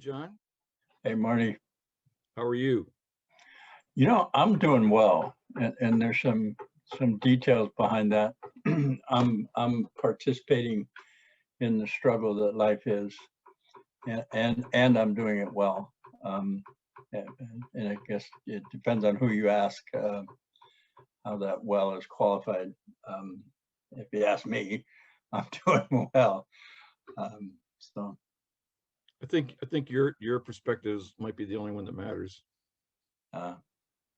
John. Hey, Marty. How are you? I'm doing well, and there's some details behind that. I'm participating in the struggle that life is, and I'm doing it well. And I guess it depends on who you ask how that well is qualified. If you ask me, I'm doing well. So I think your perspectives might be the only one that matters.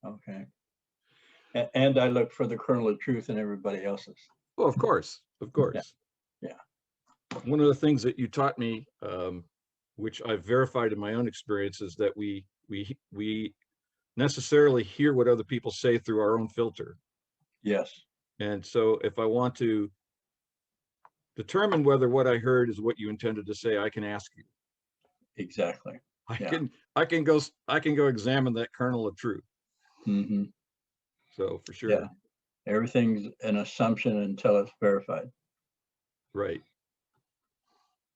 Okay. And I look for the kernel of truth in everybody else's. Oh, of course. Yeah. One of the things that you taught me, which I've verified in my own experience, is that we necessarily hear what other people say through our own filter. Yes. And so if I want to determine whether what I heard is what you intended to say, I can ask you. Exactly. I can go examine that kernel of truth. Mm-hmm. So for sure. Yeah. Everything's an assumption until it's verified. Right.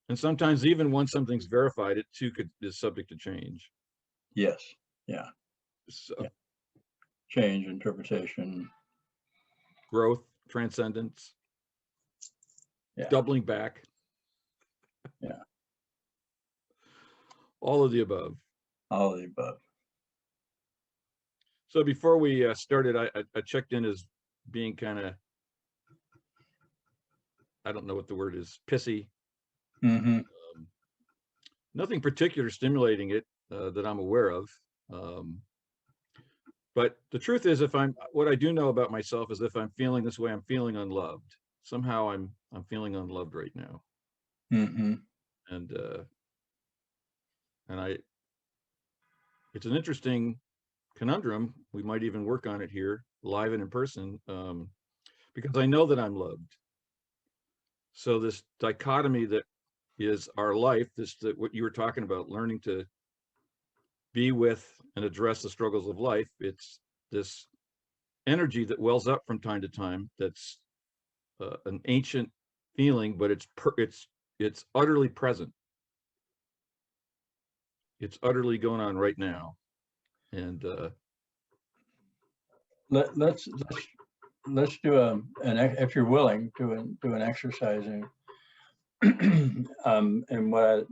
And sometimes even once something's verified, it too is subject to change. Yes. Yeah. So yeah. Change, interpretation. Growth, transcendence. Yeah. Doubling back. Yeah. All of the above. All of the above. So before we started, I checked in as being kind of, I don't know what the word is, pissy. Mm-hmm. Nothing particular stimulating it that I'm aware of. But the truth is, what I do know about myself is if I'm feeling this way, I'm feeling unloved. Somehow I'm feeling unloved right now. Mm-hmm. And it's an interesting conundrum. We might even work on it here live and in person, because I know that I'm loved. So this dichotomy that is our life, what you were talking about, learning to be with and address the struggles of life, it's this energy that wells up from time to time. That's an ancient feeling, but it's utterly present. It's utterly going on right now. And let's do if you're willing, do an exercise and what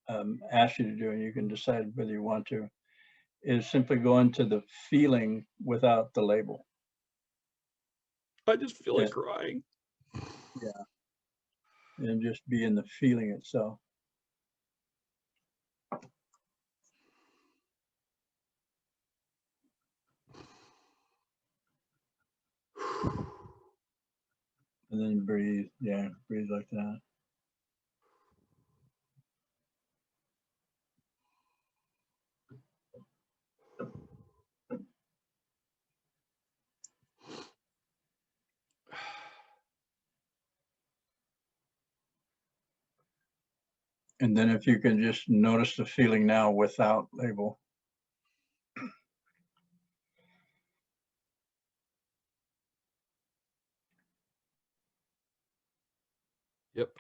I ask you to do, and you can decide whether you want to, is simply go into the feeling without the label. I just feel like crying. Yeah. And just be in the feeling itself. And then breathe. Yeah, breathe like that. And then if you can just notice the feeling now without label. Yep.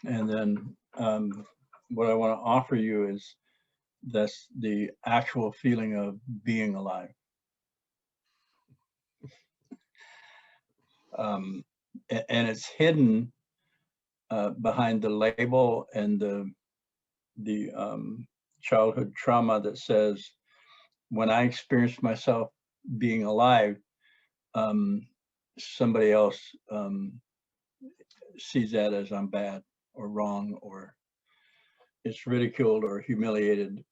And then what I want to offer you is that's the actual feeling of being alive. And it's hidden behind the label and the childhood trauma that says, when I experienced myself being alive, somebody else sees that as I'm bad or wrong, or it's ridiculed or humiliated.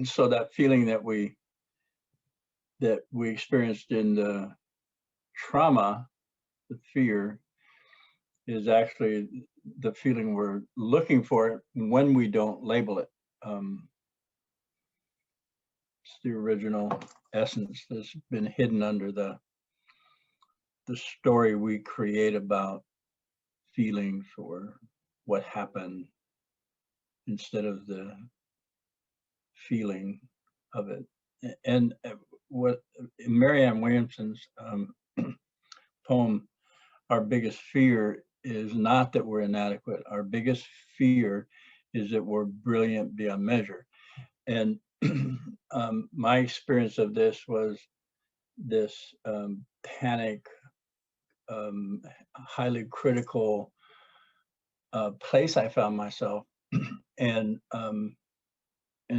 So that feeling that we experienced in the trauma, the fear, is actually the feeling we're looking for when we don't label it. It's the original essence that's been hidden under the story we create about feelings or what happened instead of the feeling of it. And what Marianne Williamson's poem, Our Biggest Fear, is not that we're inadequate. Our biggest fear is that we're brilliant beyond measure. And my experience of this was this panic, highly critical place I found myself, and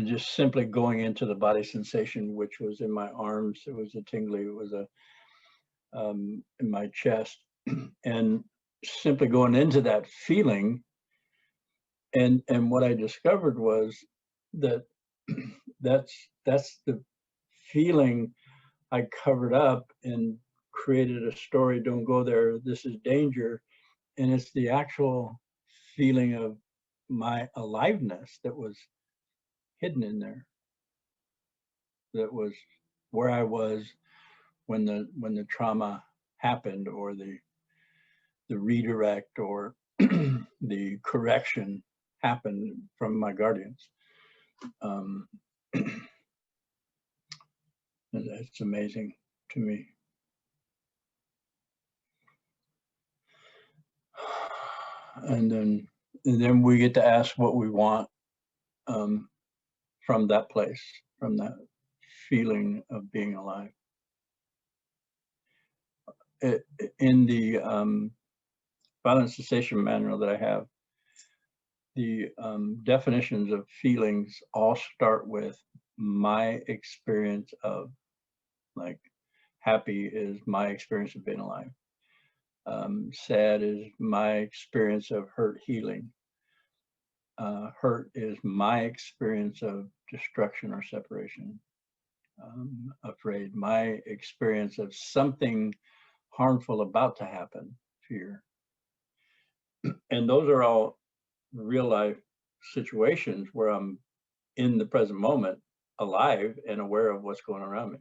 just simply going into the body sensation, which was in my arms. It was a tingly. It was a in my chest, and simply going into that feeling. And what I discovered was that that's the feeling I covered up and created a story. Don't go there. This is danger. And it's the actual feeling of my aliveness that was hidden in there. That was where I was when the trauma happened, or the redirect, or the correction happened from my guardians. It's amazing to me. And then we get to ask what we want from that place, from that feeling of being alive. In the violence cessation manual that I have, the definitions of feelings all start with my experience of, like, happy is my experience of being alive. Sad is my experience of hurt healing. Hurt is my experience of destruction or separation. Afraid, my experience of something harmful about to happen. Fear. And those are all real life situations where I'm in the present moment, alive and aware of what's going around me.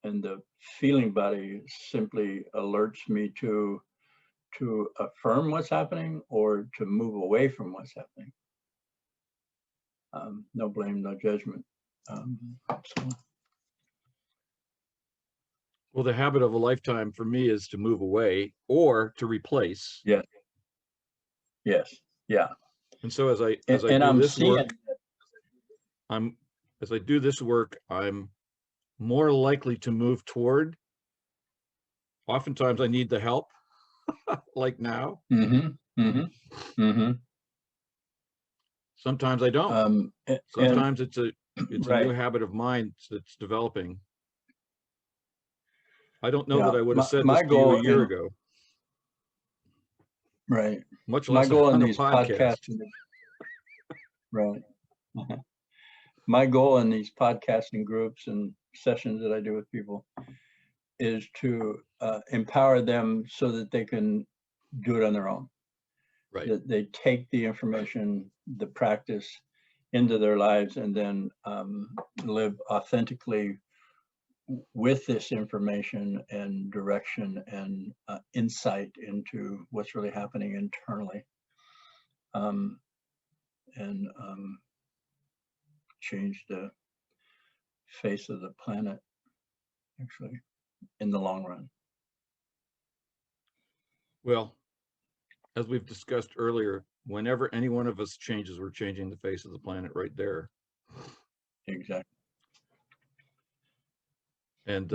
And the feeling body simply alerts me to affirm what's happening or to move away from what's happening. No blame, no judgment. So. Well, the habit of a lifetime for me is to move away or to replace. Yes. Yes. Yeah. And so as I do this work, I'm more likely to move toward. Oftentimes I need the help, like now. Sometimes I don't. Sometimes it's a new habit of mine that's developing. I don't know that I would have said this to you a year ago. Right. Much less my goal in on a these podcast. Right. My goal in these podcasting groups and sessions that I do with people is to empower them so that they can do it on their own. Right. That they take the information, the practice into their lives, and then live authentically with this information and direction and insight into what's really happening internally, and change the face of the planet, actually, in the long run. Well, as we've discussed earlier, whenever any one of us changes, we're changing the face of the planet right there. Exactly. And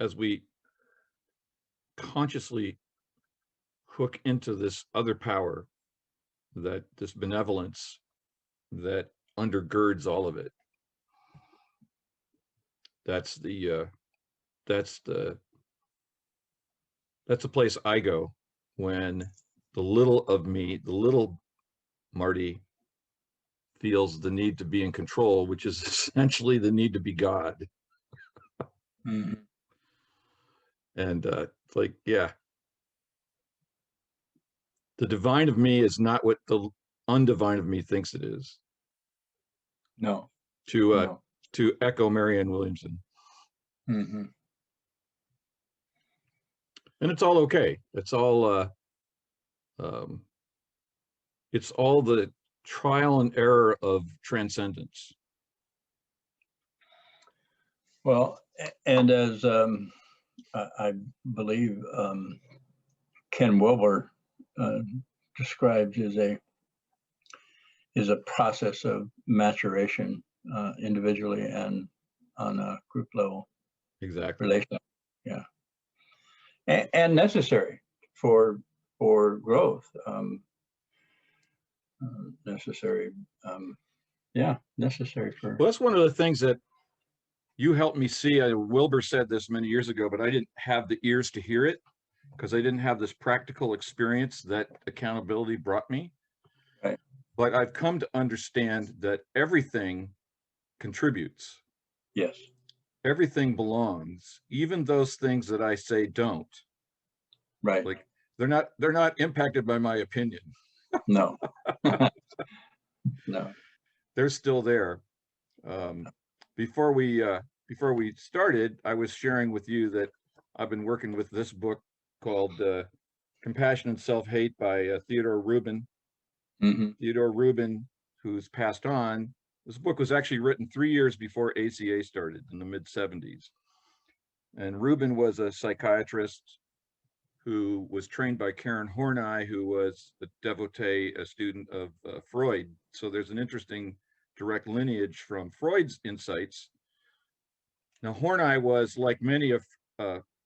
as we consciously hook into this other power, that this benevolence that undergirds all of it, that's the place I go when the little of me, the little Marty, feels the need to be in control, which is essentially the need to be God. And it's like, yeah, the divine of me is not what the undivine of me thinks it is. No. To echo Marianne Williamson. Mm-hmm. And it's all okay. It's all the trial and error of transcendence. Well, and as I believe Ken Wilber describes is a process of maturation, individually and on a group level Exactly. relation. Yeah, and necessary for growth. Necessary. Yeah, necessary for. Well, that's one of the things that you helped me see. Wilbur said this many years ago, but I didn't have the ears to hear it because I didn't have this practical experience that accountability brought me. Right. But I've come to understand that everything contributes. Yes. Everything belongs, even those things that I say don't. Right. Like they're not impacted by my opinion. No. No. They're still there. Before we started, I was sharing with you that I've been working with this book called Compassion and Self-Hate by Theodore Rubin. Mm-hmm. Theodore Rubin, who's passed on. This book was actually written 3 years before ACA started in the mid-70s. And Rubin was a psychiatrist who was trained by Karen Horney, who was a devotee, a student of Freud. So there's an interesting direct lineage from Freud's insights. Now, Horney was like many of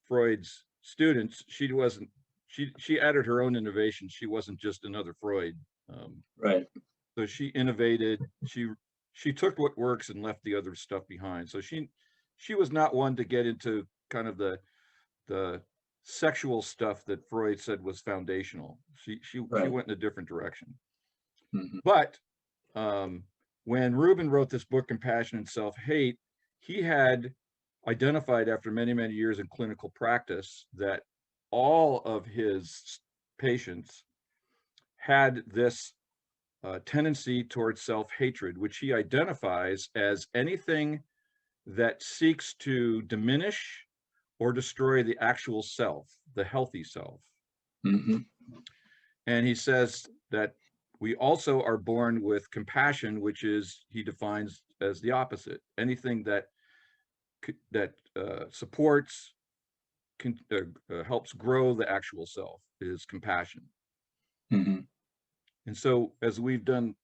Freud's students. She added her own innovation. She wasn't just another Freud. Right. So she innovated. She took what works and left the other stuff behind. So she was not one to get into kind of the sexual stuff that Freud said was foundational. She went in a different direction. Mm-hmm. But when Rubin wrote this book, Compassion and Self-Hate, he had identified after many, many years in clinical practice that all of his patients had this tendency towards self-hatred, which he identifies as anything that seeks to diminish or destroy the actual self, the healthy self. Mm-hmm. And he says that we also are born with compassion, which is, he defines as the opposite. Anything that supports, helps grow the actual self is compassion. Mm-hmm. And so as we've done,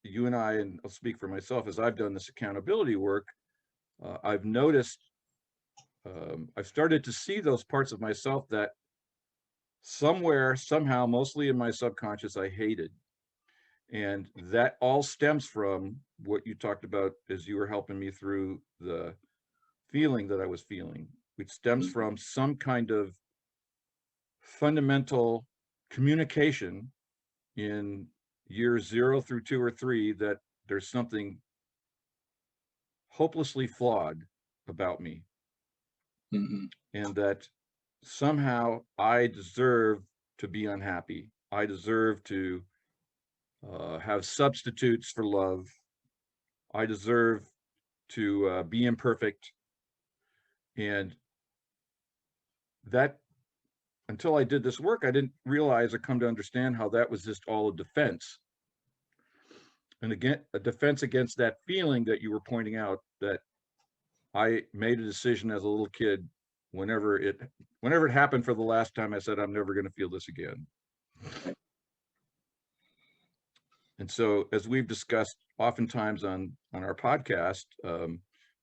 you and I, and I'll speak for myself, as I've done this accountability work, I've noticed, I've started to see those parts of myself that somewhere, somehow, mostly in my subconscious, I hated. And that all stems from what you talked about as you were helping me through the feeling that I was feeling, which stems from some kind of fundamental communication in years 0 through 2 or 3 that there's something hopelessly flawed about me. Mm-hmm. And that somehow I deserve to be unhappy. I deserve to have substitutes for love. I deserve to be imperfect. And that, until I did this work, I didn't realize or come to understand how that was just all a defense. And again, a defense against that feeling that you were pointing out, that I made a decision as a little kid, whenever it happened for the last time, I said, I'm never going to feel this again. And so, as we've discussed oftentimes on our podcast,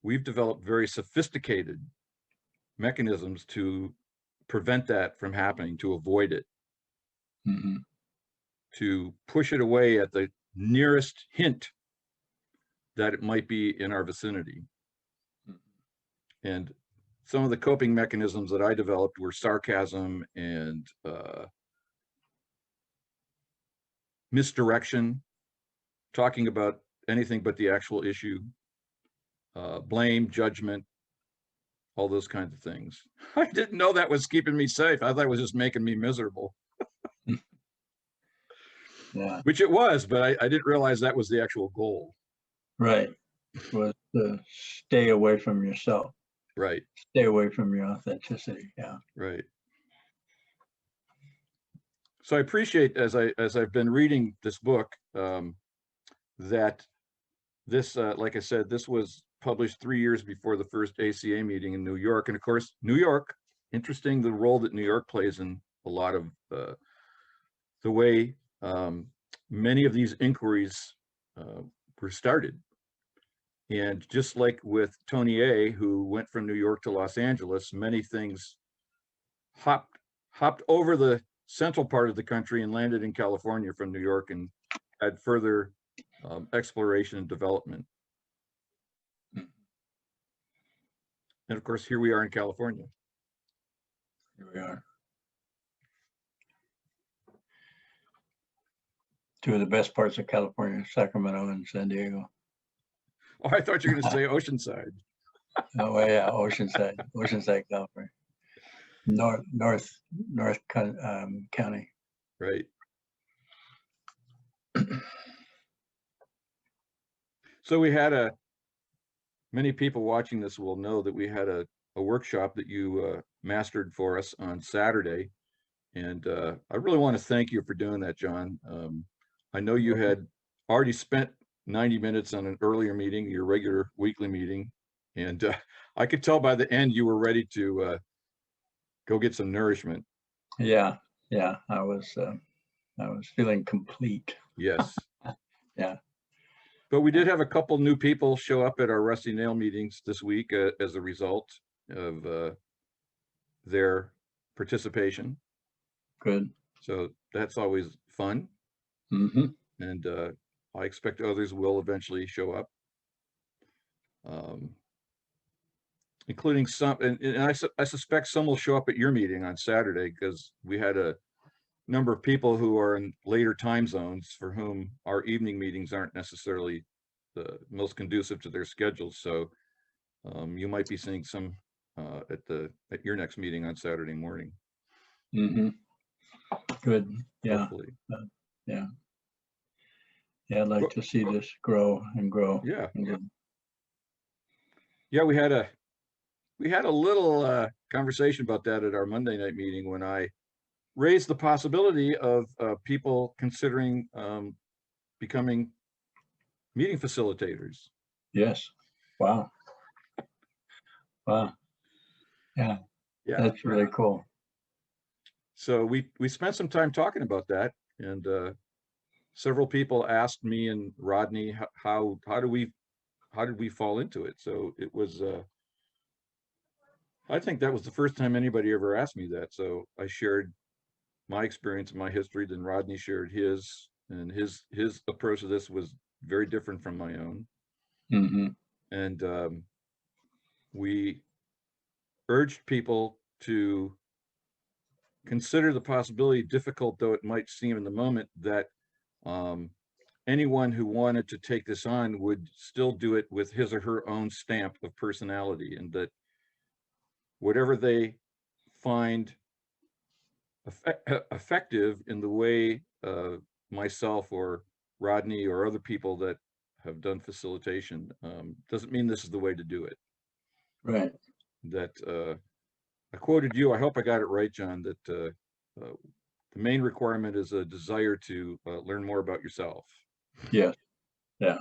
we've developed very sophisticated mechanisms to prevent that from happening, to avoid it, Mm-hmm. to push it away at the nearest hint that it might be in our vicinity. And some of the coping mechanisms that I developed were sarcasm and misdirection, talking about anything but the actual issue, blame, judgment, all those kinds of things. I didn't know that was keeping me safe. I thought it was just making me miserable. Yeah. Which it was, but I didn't realize that was the actual goal. Right. Was to stay away from yourself. Right. Stay away from your authenticity. Yeah. Right. So I appreciate, as I've been reading this book, that this, like I said, this was published 3 years before the first ACA meeting in New York. And of course, New York, interesting the role that New York plays in a lot of the way many of these inquiries were started. And just like with Tony A., who went from New York to Los Angeles, many things hopped over the central part of the country and landed in California from New York and had further exploration and development. And of course, here we are in California. Here we are. Two of the best parts of California, Sacramento and San Diego. Oh, I thought you were going to say Oceanside. Oh yeah, Oceanside, California. North County. Right. So we had many people watching this will know that we had a workshop that you mastered for us on Saturday. And I really want to thank you for doing that, John. I know you had already spent 90 minutes on an earlier meeting, your regular weekly meeting. And I could tell by the end you were ready to go get some nourishment. Yeah, I was feeling complete. Yes. Yeah. But we did have a couple new people show up at our Rusty Nail meetings this week as a result of their participation. Good. So that's always fun. Mm-hmm. And I expect others will eventually show up. Including some, and I suspect some will show up at your meeting on Saturday, because we had a number of people who are in later time zones for whom our evening meetings aren't necessarily the most conducive to their schedules. So you might be seeing some at your next meeting on Saturday morning. Mm-hmm. Good. Yeah. Hopefully. Yeah. I'd like to see this grow and grow. Yeah. And grow. Yeah, we had a little conversation about that at our Monday night meeting when I raised the possibility of people considering becoming meeting facilitators. Yes. Wow. Wow. Yeah. That's really cool. So we spent some time talking about that, and several people asked me and Rodney how did we fall into it. So it was I think that was the first time anybody ever asked me that. So I shared my experience and my history, then Rodney shared his, and his approach to this was very different from my own. Mm-hmm. And we urged people to consider the possibility, difficult though it might seem in the moment, that anyone who wanted to take this on would still do it with his or her own stamp of personality, and that whatever they find effective in the way myself or Rodney or other people that have done facilitation doesn't mean this is the way to do it. Right. That I quoted you, I hope I got it right, John, that the main requirement is a desire to learn more about yourself. Yes. Yeah.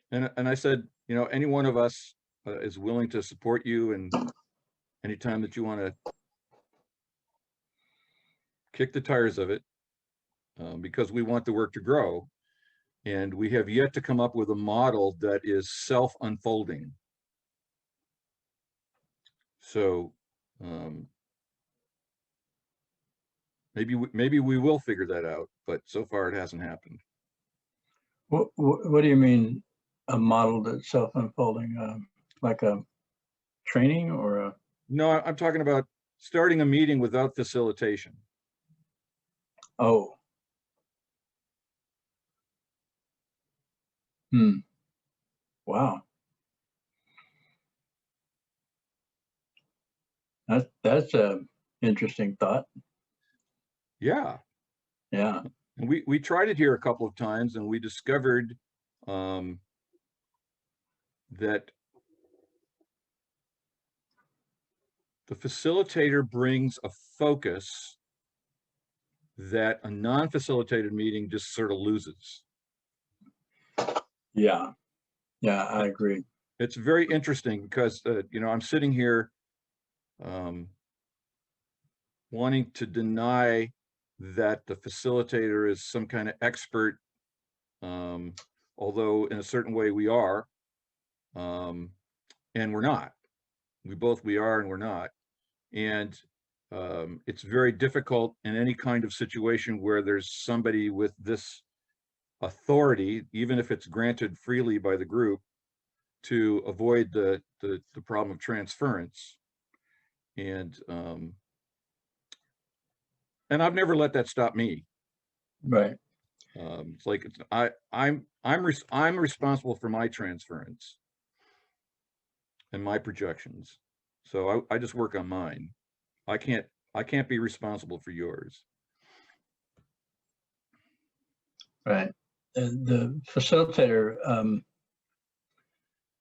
And I said, any one of us is willing to support you, and anytime that you want to kick the tires of it, because we want the work to grow. And we have yet to come up with a model that is self-unfolding. So maybe we will figure that out, but so far it hasn't happened. What do you mean, a model that's self-unfolding? Like a training or a? No, I'm talking about starting a meeting without facilitation. Oh. Wow. That's a interesting thought. Yeah. Yeah. And we tried it here a couple of times, and we discovered that the facilitator brings a focus that a non-facilitated meeting just sort of loses. Yeah. I agree. It's very interesting because I'm sitting here wanting to deny that the facilitator is some kind of expert, although in a certain way we are, and we're not. We are and we're not. And it's very difficult in any kind of situation where there's somebody with this authority, even if it's granted freely by the group, to avoid the problem of transference. And I've never let that stop me. Right. It's like I'm responsible for my transference and my projections. So I just work on mine. I can't be responsible for yours. Right. The facilitator,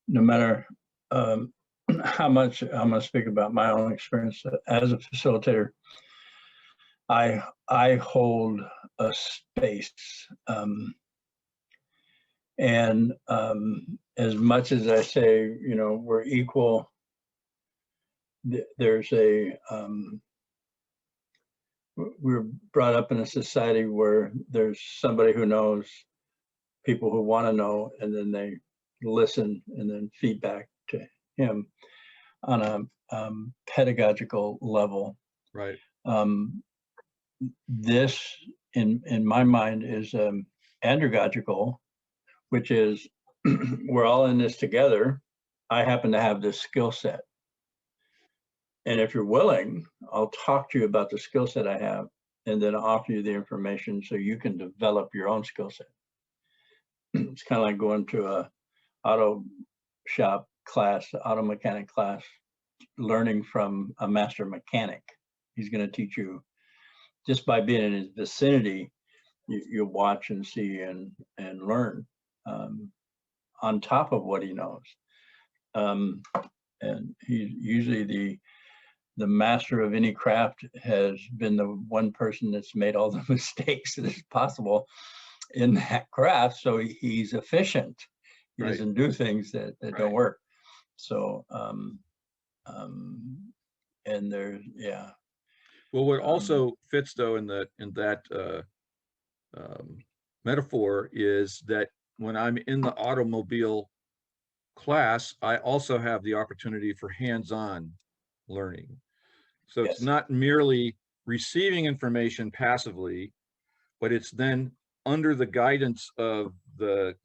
no matter how much I'm going to speak about my own experience as a facilitator, I hold a space, and as much as I say, you know, we're equal, there's a we're brought up in a society where there's somebody who knows, people who want to know, and then they listen and then feedback to him on a pedagogical level. Right. This, in my mind, is andragogical, which is we're all in this together. I happen to have this skill set. And if you're willing, I'll talk to you about the skill set I have and then offer you the information so you can develop your own skill set. It's kind of like going to a auto shop class, auto mechanic class, learning from a master mechanic. He's going to teach you, just by being in his vicinity, you'll watch and see and learn on top of what he knows. And he's usually the master of any craft, has been the one person that's made all the mistakes that is possible in that craft. So he's efficient. He Right. doesn't do things that Right. don't work. So, and there's, yeah. Well, what also fits though in that metaphor is that when I'm in the automobile class, I also have the opportunity for hands-on learning. So it's Yes. not merely receiving information passively, but it's then under the guidance of the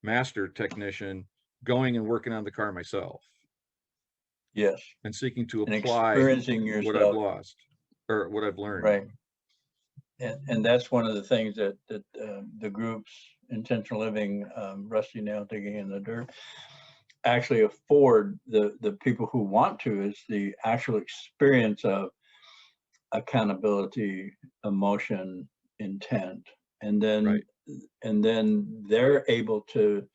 master technician going and working on the car myself. Yes. And seeking to And apply experiencing what I've yourself. lost or what I've learned. Right. And that's one of the things that the groups, Intentional Living, Rusty Nail Digging in the Dirt, actually afford the people who want to, is the actual experience of accountability, emotion, intent, and then Right. and then they're able to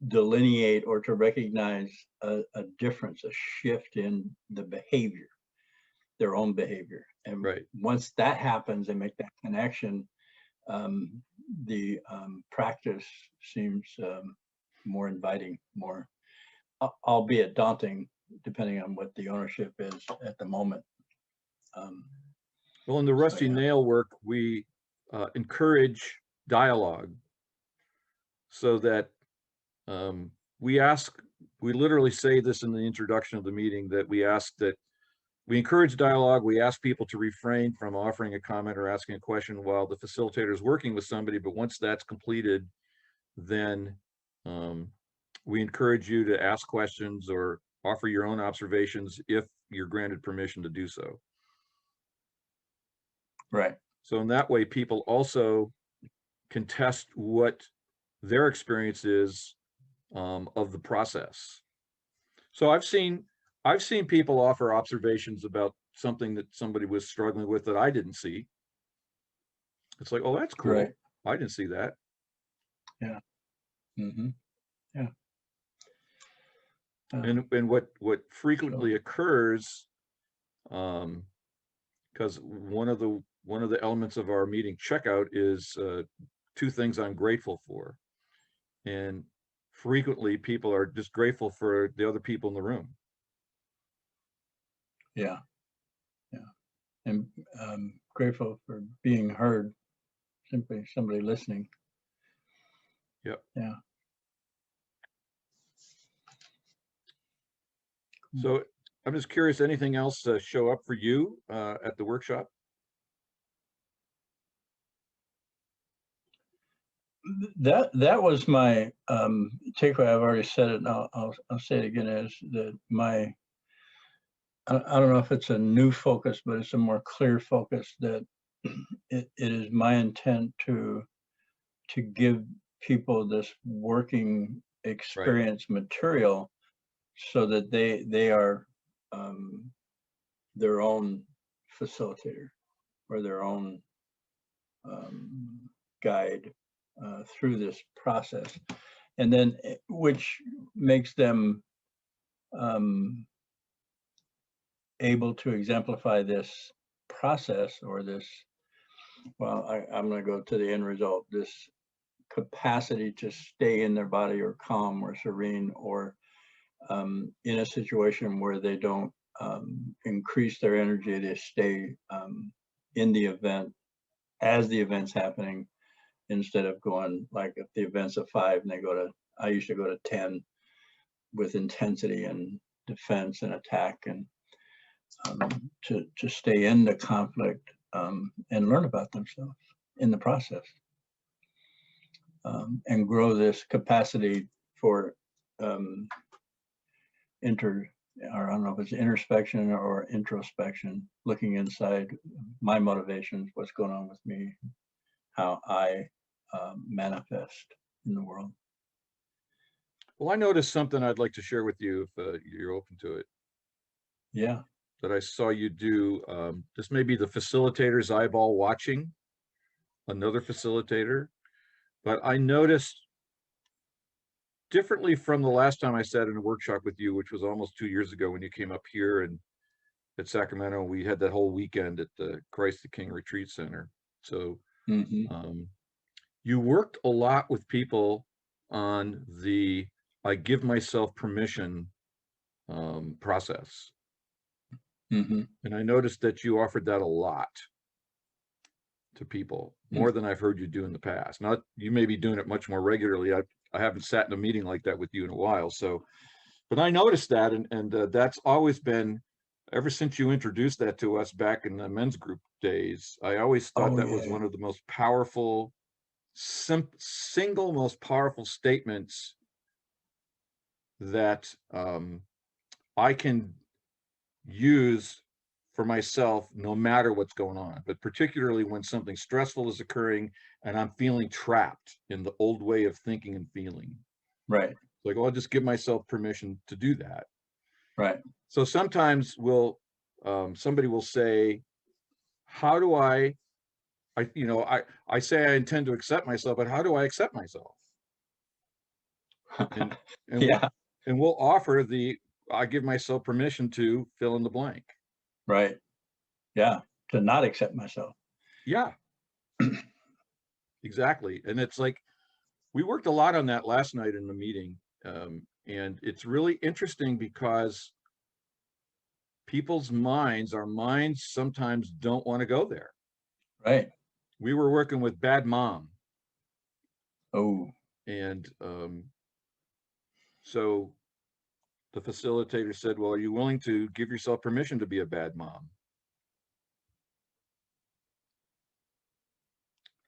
delineate or to recognize a difference, a shift in the behavior, their own behavior. And Right. once that happens, they make that connection, the practice seems more inviting, more, albeit daunting, depending on what the ownership is at the moment. Well, in the Rusty Nail work, we encourage dialogue so that we literally say this in the introduction of the meeting, that we encourage dialogue. We ask people to refrain from offering a comment or asking a question while the facilitator is working with somebody. But once that's completed, then we encourage you to ask questions or offer your own observations if you're granted permission to do so. Right. So in that way, people also can test what their experience is of the process. So I've seen people offer observations about something that somebody was struggling with that I didn't see. It's like, oh, that's cool. Right. I didn't see that. Yeah. Mm-hmm. Yeah. And what frequently occurs, because one of the elements of our meeting checkout is 2 things I'm grateful for, and frequently people are just grateful for the other people in the room. Yeah. Yeah. and grateful for being heard, simply somebody listening. Yep. Yeah. So I'm just curious, anything else show up for you at the workshop? That was my takeaway. I've already said it, and I'll say it again, is that my, I don't know if it's a new focus, but it's a more clear focus, that it is my intent to give people this working experience material so that they are their own facilitator or their own guide through this process, and then which makes them able to exemplify this process, or this, well, I'm going to go to the end result, this capacity to stay in their body, or calm, or serene, or in a situation where they don't increase their energy, they stay in the event as the event's happening, instead of going, like, if the event's a 5 and they go to, I used to go to 10 with intensity and defense and attack, and to stay in the conflict and learn about themselves in the process, and grow this capacity for or I don't know if it's introspection or introspection, looking inside my motivations, what's going on with me, how I manifest in the world. Well, I noticed something I'd like to share with you if you're open to it. Yeah. That I saw you do. This may be the facilitator's eyeball watching another facilitator, but I noticed, differently from the last time I sat in a workshop with you, which was almost 2 years ago when you came up here and at Sacramento, we had that whole weekend at the Christ the King Retreat Center. So you worked a lot with people on the I give myself permission process. And I noticed that you offered that a lot to people, more than I've heard you do in the past. Not, you may be doing it much more regularly. I haven't sat in a meeting like that with you in a while. So, but I noticed that, and that's always been, ever since you introduced that to us back in the men's group days, I always thought that was one of the most powerful, single most powerful statements that I can use for myself, no matter what's going on, but particularly when something stressful is occurring and I'm feeling trapped in the old way of thinking and feeling. Right. Like, well, I'll just give myself permission to do that. Right. So sometimes somebody will say, how do I say I intend to accept myself, but how do I accept myself? And Yeah. We'll offer I give myself permission to fill in the blank. Right. Yeah. To not accept myself. Yeah. Exactly. And it's like, we worked a lot on that last night in the meeting. And it's really interesting because our minds sometimes don't want to go there. Right. We were working with bad mom. Oh. And so the facilitator said, well, are you willing to give yourself permission to be a bad mom?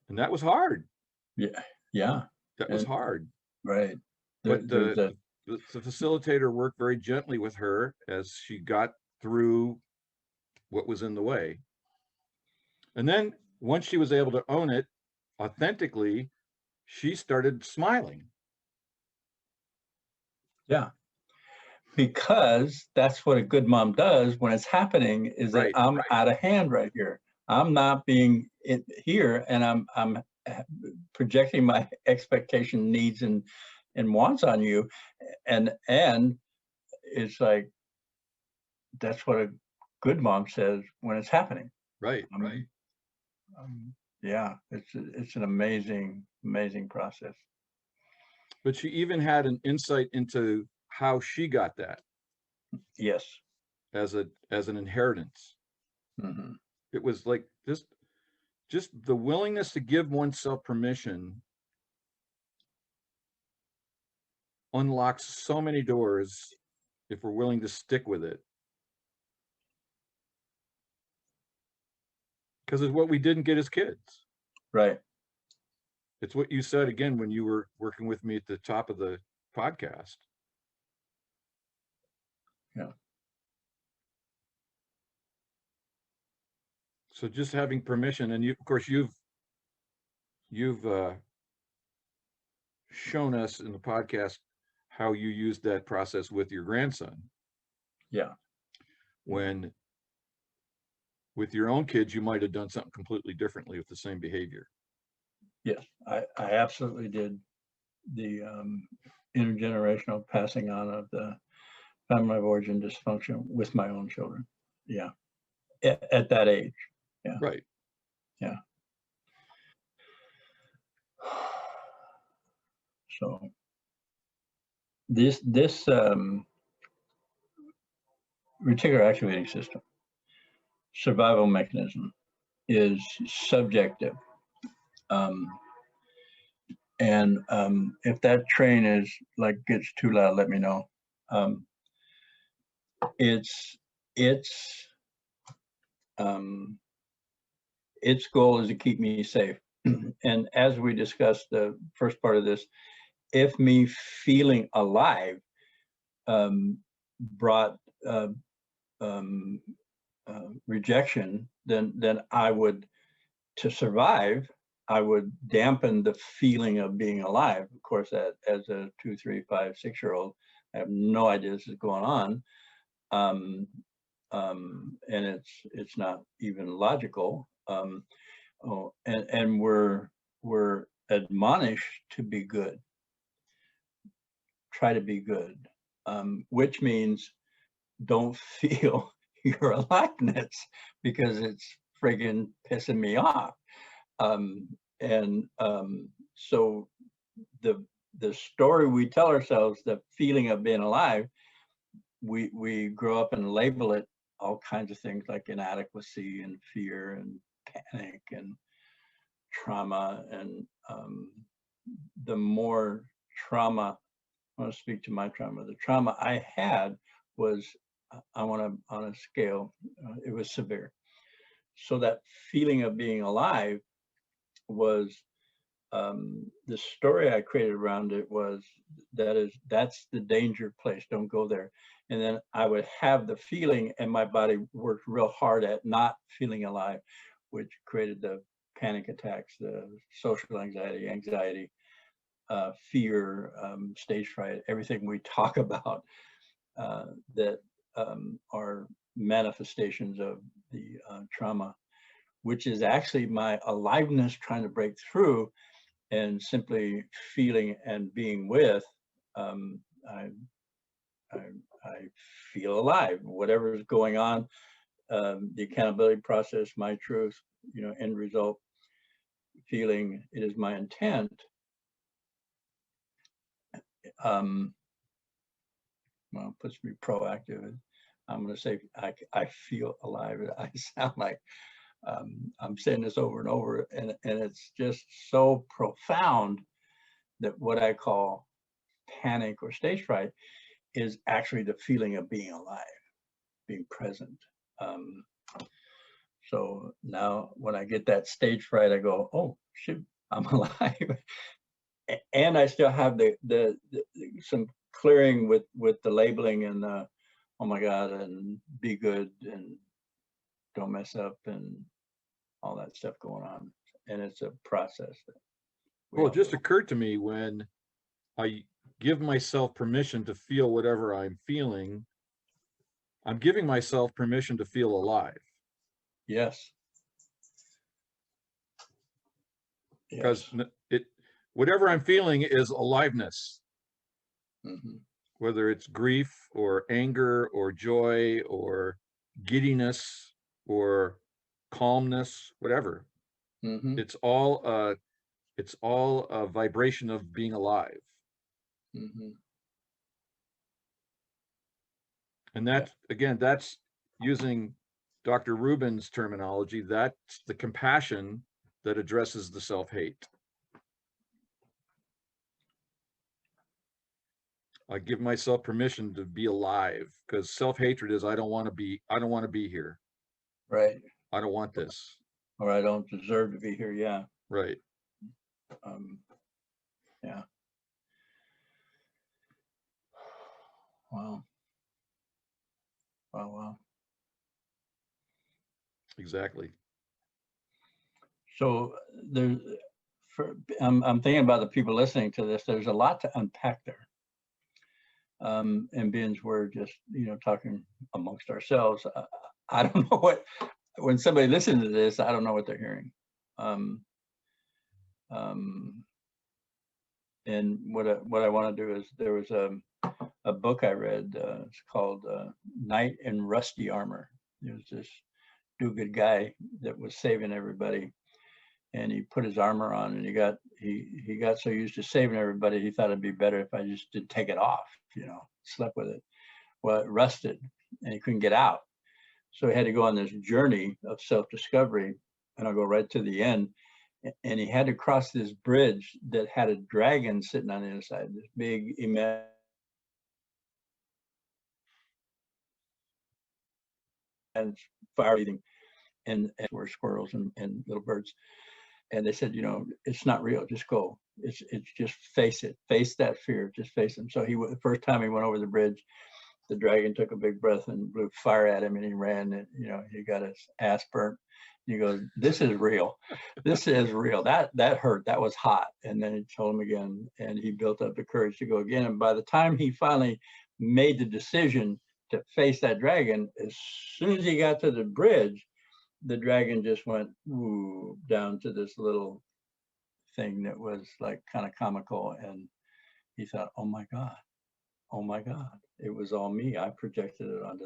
And that was hard. Yeah. Yeah. That was hard. Right. But the facilitator worked very gently with her as she got through what was in the way. And then once she was able to own it authentically, she started smiling. Yeah. Because that's what a good mom does when it's happening, is that I'm out of hand right here. I'm not being here, and I'm projecting my expectation, needs, and wants on you, and it's like, that's what a good mom says when it's happening. Right. Yeah, it's an amazing process. But she even had an insight into how she got that. Yes. As an inheritance. It was like just the willingness to give oneself permission unlocks so many doors if we're willing to stick with it. Because it's what we didn't get as kids. Right. It's what you said again when you were working with me at the top of the podcast. Yeah. So just having permission, and you, of course, you've shown us in the podcast how you used that process with your grandson. Yeah. When with your own kids, you might have done something completely differently with the same behavior. Yes, I absolutely did the intergenerational passing on of the family of origin dysfunction with my own children. Yeah, at that age. Yeah. Right. Yeah. So this reticular actuating system survival mechanism is subjective. And if that train is like gets too loud, let me know. Its goal is to keep me safe. And as we discussed the first part of this, if me feeling alive brought rejection, then I would, to survive, I would dampen the feeling of being alive. Of course, as a 2, 3, 5, 6-year-old, I have no idea this is going on, and it's not even logical. And we're admonished to be good. Try to be good, which means don't feel your aliveness because it's friggin' pissing me off. So the story we tell ourselves, the feeling of being alive, we grow up and label it all kinds of things like inadequacy and fear and panic and trauma. And the more trauma, I want to speak to my trauma. The trauma I had was, on a scale, it was severe. So that feeling of being alive was, the story I created around it was, that's the danger place, don't go there. And then I would have the feeling and my body worked real hard at not feeling alive, which created the panic attacks, the social anxiety, fear, stage fright, everything we talk about that are manifestations of the trauma, which is actually my aliveness trying to break through and simply feeling and being with. I feel alive, whatever is going on, the accountability process, my truth, end result, feeling it is my intent. Well, it puts me proactive. I'm going to say I feel alive. I sound like I'm saying this over and over, and it's just so profound that what I call panic or stage fright is actually the feeling of being alive, being present. So now when I get that stage fright, I go, oh, shoot, I'm alive. And I still have the some clearing with the labeling and oh my God, and be good and don't mess up and all that stuff going on. And it's a process. Well, it just occurred to me when I give myself permission to feel whatever I'm feeling, I'm giving myself permission to feel alive. Yes. Because whatever I'm feeling is aliveness. Mm-hmm. Whether it's grief or anger or joy or giddiness or calmness, whatever. Mm-hmm. It's all a vibration of being alive. Mm-hmm. And that's, again, that's using Dr. Rubin's terminology, that's the compassion that addresses the self-hate. I give myself permission to be alive, because self-hatred is I don't want to be here. Right. I don't want this. Or I don't deserve to be here. Yeah. Right. Yeah. Wow. Wow. Wow. Exactly. So I'm thinking about the people listening to this. There's a lot to unpack there. And being we're just, talking amongst ourselves, I don't know when somebody listens to this, I don't know what they're hearing. And what I want to do is, there was a book I read, it's called Knight in Rusty Armor. It was this do-good guy that was saving everybody, and he put his armor on, and he got so used to saving everybody, he thought it'd be better if I just did take it off, slept with it. Well, it rusted and he couldn't get out. So he had to go on this journey of self-discovery, and I'll go right to the end. And he had to cross this bridge that had a dragon sitting on the inside, this big immense fire breathing, and were squirrels and little birds. And they said, it's not real, just go. It's just face it, face that fear, just face them. So the first time he went over the bridge, the dragon took a big breath and blew fire at him, and he ran, and he got his ass burnt. He goes, this is real. This is real. That hurt. That was hot. And then he told him again, and he built up the courage to go again. And by the time he finally made the decision to face that dragon, as soon as he got to the bridge, the dragon just went down to this little thing that was like kind of comical. And he thought, oh my God, it was all me. I projected it onto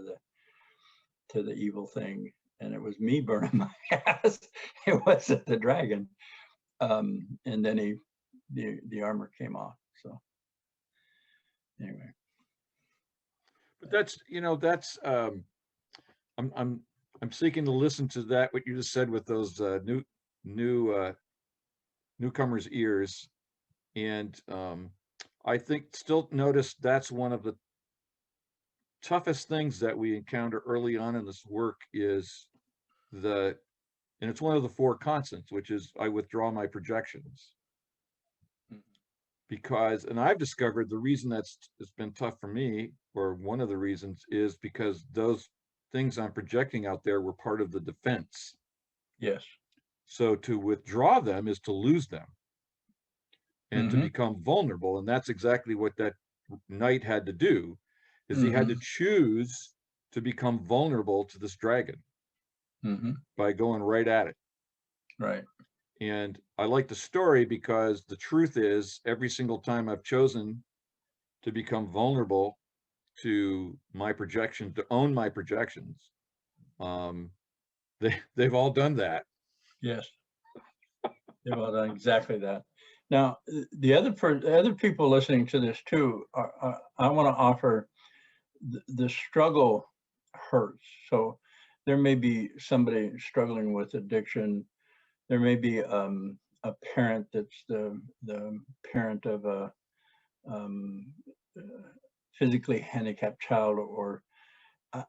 the evil thing, and it was me burning my ass. It wasn't the dragon. And then the armor came off. So anyway, But that's I'm seeking to listen to that, what you just said, with those newcomers' ears. And I think still notice that's one of the toughest things that we encounter early on in this work is and it's one of the 4 constants, which is I withdraw my projections. Because, and I've discovered the reason it's been tough for me, or one of the reasons, is because those things I'm projecting out there were part of the defense. yes. So to withdraw them is to lose them and to become vulnerable. And that's exactly what that knight had to do, is he had to choose to become vulnerable to this dragon by going right at it. Right. And I like the story because the truth is, every single time I've chosen to become vulnerable to my projection, to own my projections, they've all done that. Yes. They've all done exactly that. Now, the other people listening to this too, I want to offer the struggle hurts. So there may be somebody struggling with addiction. There may be a parent that's the parent of a physically handicapped child, or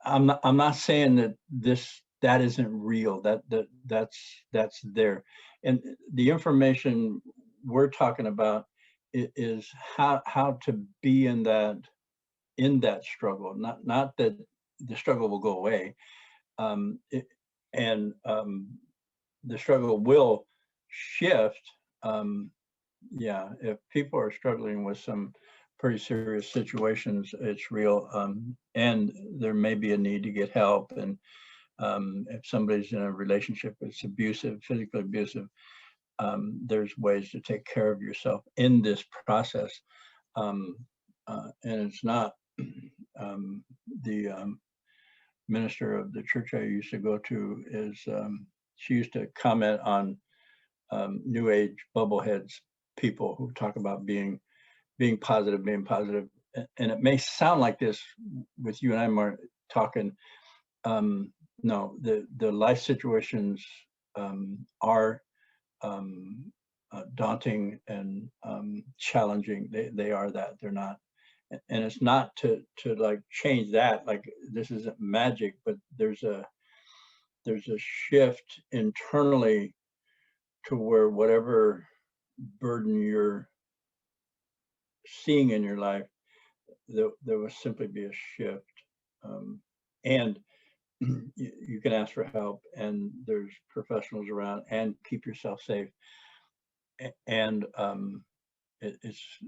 I'm not saying that isn't real. That's there, and the information we're talking about is how to be in that struggle. Not that the struggle will go away, the struggle will shift. If people are struggling with some pretty serious situations, it's real, and there may be a need to get help. And if somebody's in a relationship that's abusive, physically abusive, there's ways to take care of yourself in this process. And it's not the minister of the church I used to go to is she used to comment on new age bubbleheads, people who talk about being positive, and it may sound like this with you and I, Marty, talking, no, the life situations are daunting and challenging. They are that. They're not, and it's not to like change that. Like this isn't magic, but there's a shift internally to where whatever burden you're seeing in your life, there will simply be a shift, and you can ask for help, and there's professionals around, and keep yourself safe. And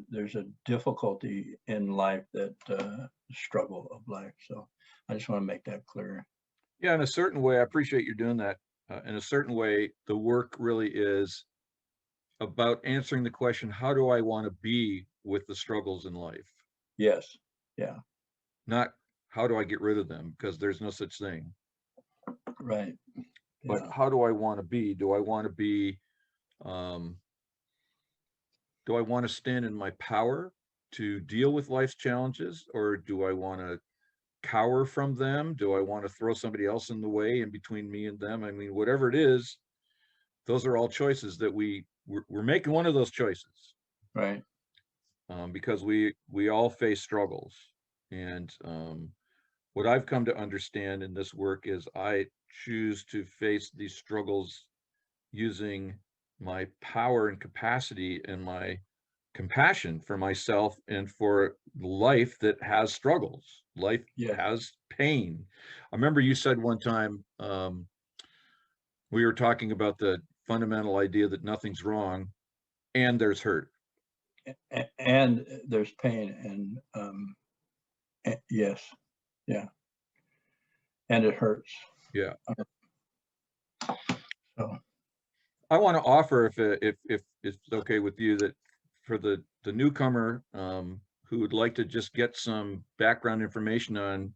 there's a difficulty in life, that struggle of life. So I just want to make that clear. Yeah, in a certain way, I appreciate you doing that. In a certain way, the work really is about answering the question, how do I want to be with the struggles in life? Yes. Yeah. Not how do I get rid of them, because there's no such thing. Right. But Yeah. how do I want to be? Do I want to be, do I want to stand in my power to deal with life's challenges, or do I want to cower from them? Do I want to throw somebody else in the way in between me and them? I mean, whatever it is, those are all choices that we're making one of those choices. Right. Because we all face struggles. And what I've come to understand in this work is I choose to face these struggles using my power and capacity and my compassion for myself and for life that has struggles. Life has pain. I remember you said one time, we were talking about the fundamental idea that nothing's wrong and there's hurt. And there's pain, and yes. Yeah. And it hurts. Yeah. So I want to offer, if it's okay with you, that for the newcomer who would like to just get some background information on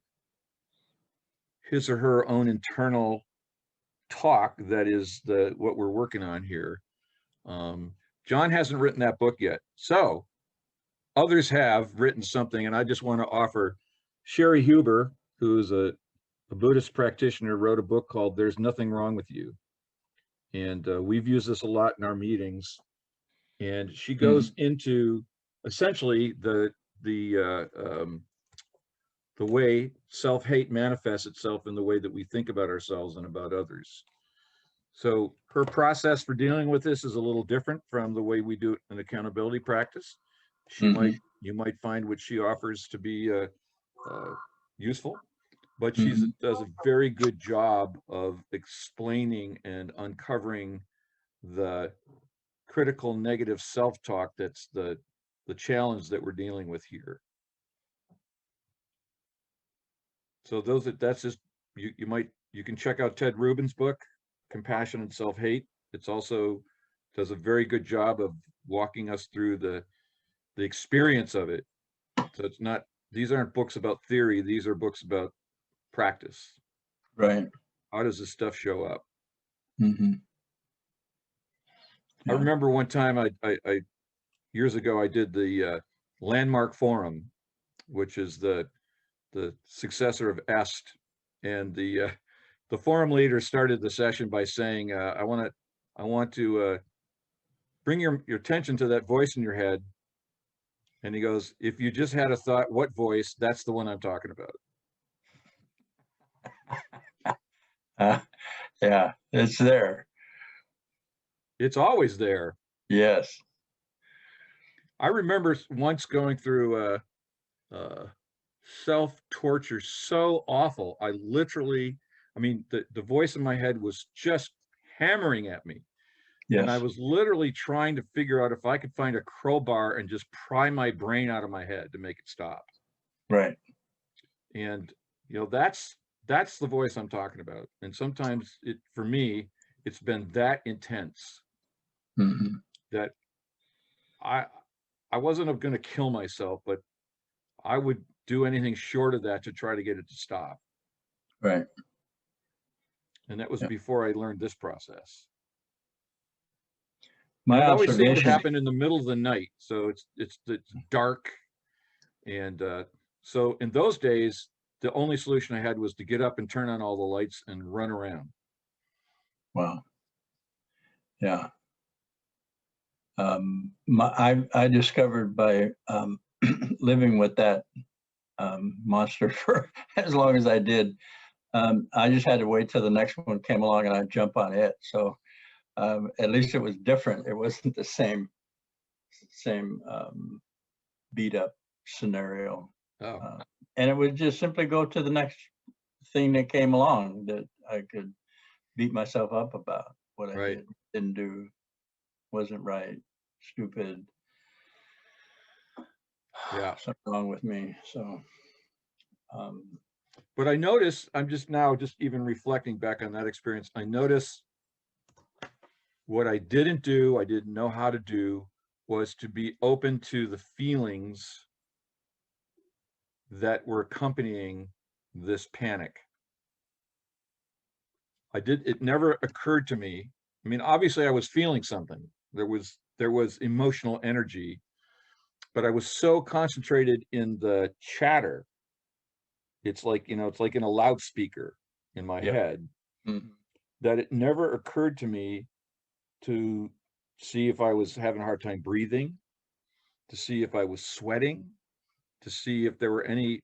his or her own internal talk, that is what we're working on here. John hasn't written that book yet, so others have written something, and I just want to offer. Sherry Huber, who is a Buddhist practitioner, wrote a book called "There's Nothing Wrong with You," and we've used this a lot in our meetings. And she goes into essentially the way self-hate manifests itself in the way that we think about ourselves and about others. So her process for dealing with this is a little different from the way we do it in accountability practice. You might find what she offers to be useful, but she does a very good job of explaining and uncovering the critical negative self-talk that's the challenge that we're dealing with here. So that's just, you can check out Ted Rubin's book, Compassion and Self-Hate. It's also does a very good job of walking us through the experience of it. So it's not, these aren't books about theory, these are books about practice. Right. How does this stuff show up? Yeah. I remember one time I years ago, I did the Landmark Forum, which is the successor of EST, and the forum leader started the session by saying, I want to bring your attention to that voice in your head. And he goes, if you just had a thought, what voice? That's the one I'm talking about. Yeah, it's there. It's always there. Yes. I remember once going through self-torture so awful. I mean, the voice in my head was just hammering at me. Yes. And I was literally trying to figure out if I could find a crowbar and just pry my brain out of my head to make it stop. Right. And, that's the voice I'm talking about. And sometimes for me, it's been that intense that I wasn't going to kill myself, but I would do anything short of that to try to get it to stop. Right. And that was before I learned this process. My it always seemed to observation. happen in the middle of the night, so it's dark, and so in those days, the only solution I had was to get up and turn on all the lights and run around. Wow. Yeah. I discovered by living with that monster for as long as I did, I just had to wait till the next one came along and I'd jump on it. So at least it was different. It wasn't the same beat up scenario. Oh, And it would just simply go to the next thing that came along that I could beat myself up about what I right. didn't do, wasn't right, stupid. Yeah. Something wrong with me. So, But I notice, I'm just now just even reflecting back on that experience, I notice what I didn't do, I didn't know how to do, was to be open to the feelings that were accompanying this panic. It never occurred to me. I mean, obviously I was feeling something. There was emotional energy, but I was so concentrated in the chatter. It's like, it's like in a loudspeaker in my yeah. head, Mm-hmm. that it never occurred to me to see if I was having a hard time breathing, to see if I was sweating, to see if there were any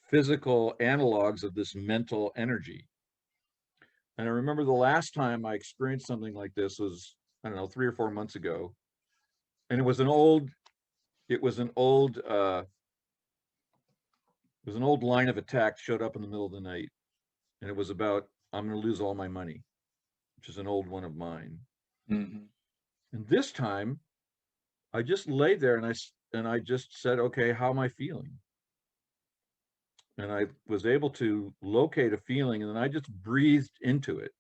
physical analogs of this mental energy. And I remember the last time I experienced something like this was, I don't know, 3 or 4 months ago. And it was an old line of attack showed up in the middle of the night. And it was about, I'm going to lose all my money, which is an old one of mine. Mm-hmm. And this time I just lay there and I just said, okay, how am I feeling? And I was able to locate a feeling, and then I just breathed into it.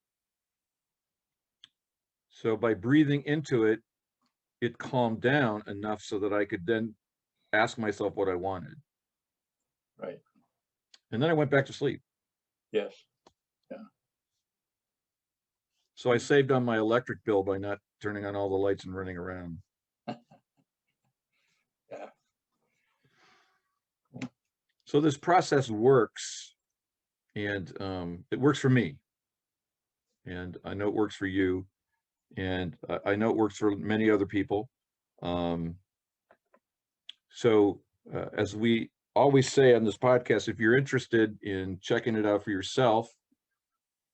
So by breathing into it, it calmed down enough so that I could then ask myself what I wanted. Right. And then I went back to sleep. Yes. Yeah. So I saved on my electric bill by not turning on all the lights and running around. Yeah. So this process works, and it works for me. And I know it works for you. And I know it works for many other people. So as we always say on this podcast, if you're interested in checking it out for yourself,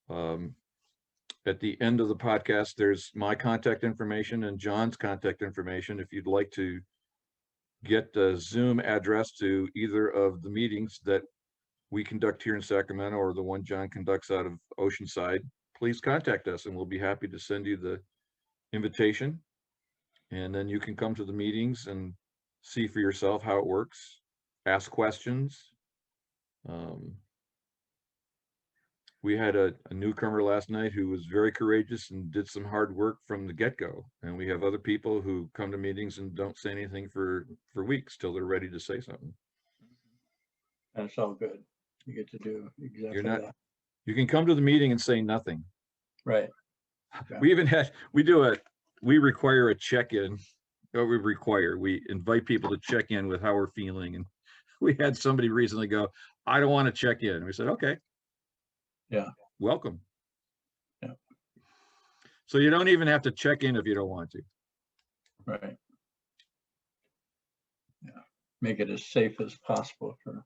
at the end of the podcast, there's my contact information and John's contact information. If you'd like to get a Zoom address to either of the meetings that we conduct here in Sacramento or the one John conducts out of Oceanside, please contact us and we'll be happy to send you the invitation. And then you can come to the meetings and see for yourself how it works, ask questions. We had a newcomer last night who was very courageous and did some hard work from the get-go. And we have other people who come to meetings and don't say anything for weeks till they're ready to say something. That's all good. You get to do exactly that. You can come to the meeting and say nothing. Right. Yeah. We require a check-in. We invite people to check in with how we're feeling. And we had somebody recently go, I don't want to check in. We said, okay. Yeah. Welcome. Yeah. So you don't even have to check in if you don't want to. Right. Yeah. Make it as safe as possible for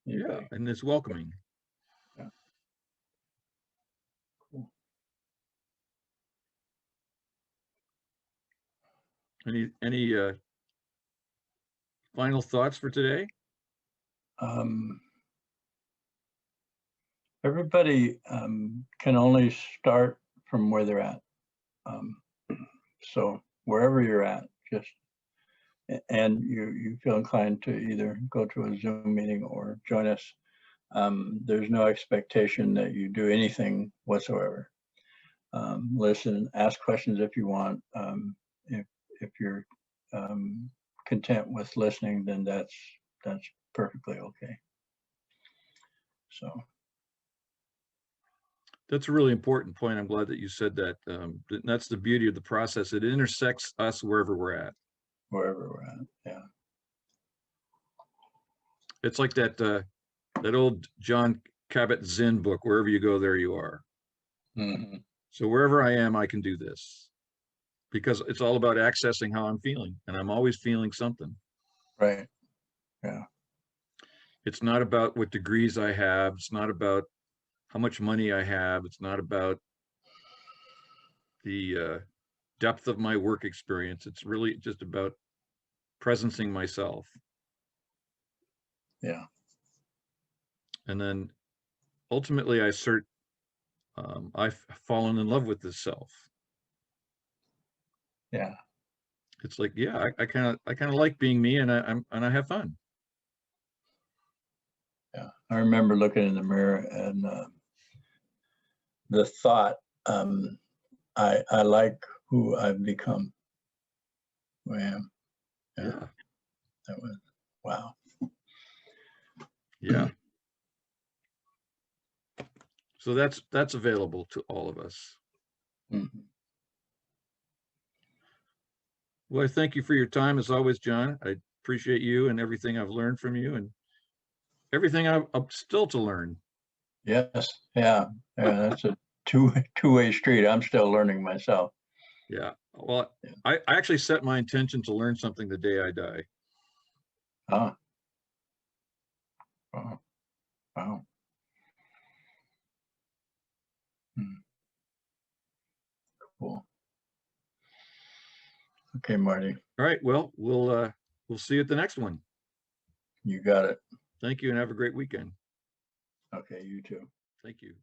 anybody. Yeah, and it's welcoming. Yeah. Cool. Any final thoughts for today? Everybody can only start from where they're at. So wherever you're at, just, and you feel inclined to either go to a Zoom meeting or join us, there's no expectation that you do anything whatsoever. Listen, ask questions if you want. If you're content with listening, then that's perfectly okay. So that's a really important point. I'm glad that you said that. That's the beauty of the process. It intersects us wherever we're at. Wherever we're at, yeah. It's like that that old John Kabat-Zinn book, wherever you go, there you are. Mhm. So wherever I am, I can do this, because it's all about accessing how I'm feeling, and I'm always feeling something. Right. Yeah. It's not about what degrees I have. It's not about how much money I have. It's not about the depth of my work experience. It's really just about presencing myself. Yeah. And then ultimately I've fallen in love with this self. Yeah. It's like, yeah, I kind of like being me, and I have fun. Yeah. I remember looking in the mirror and the thought, I like who I've become, who I am. Yeah. That was, wow. Yeah. So that's available to all of us. Mhm. Well, I thank you for your time as always, John. I appreciate you and everything I've learned from you, and everything I'm still to learn. Yes. Yeah. Yeah. That's a two-way street. I'm still learning myself. Yeah. Well, Yeah. I actually set my intention to learn something the day I die. Ah. Wow. Wow. Hmm. Cool. Okay, Marty, All right. Well, we'll see you at the next one. you got it. Thank you, and have a great weekend. Okay, you too. Thank you.